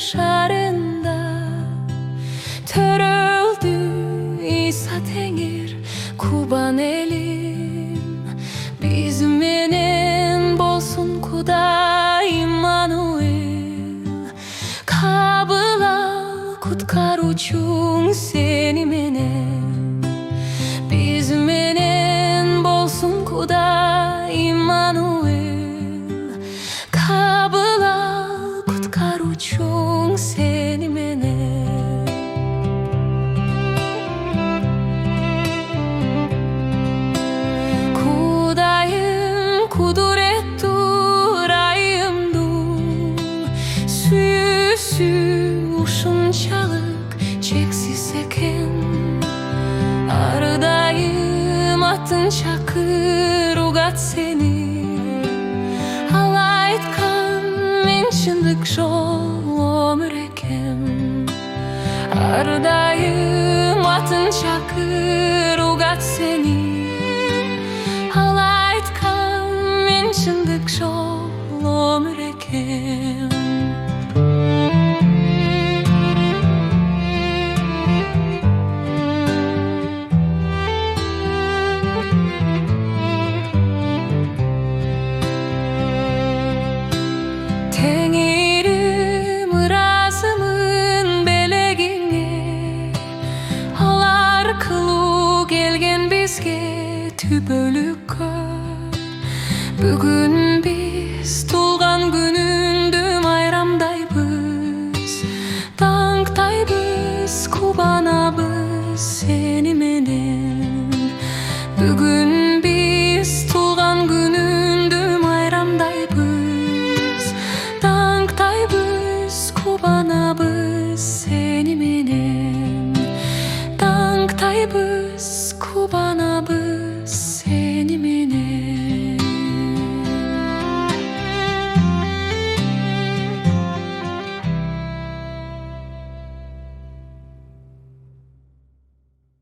шаарында төрөлдү İsa теңир кубан элим. Биз менен болсун Кудай Иммануил. Кабыла куткаруучуң сени менен. Биз менен болсун Кудай Иммануил. Кабыла куткаруучуң сени менен. Кудайым кудуреттүү райымдуу сүйүүсү ушунчалык чексиз экен. Ар дайым атын чакыр угат сени. Ал айткан мен чындык жол өмүр экем. Ар дайым атын чакыр угат сени.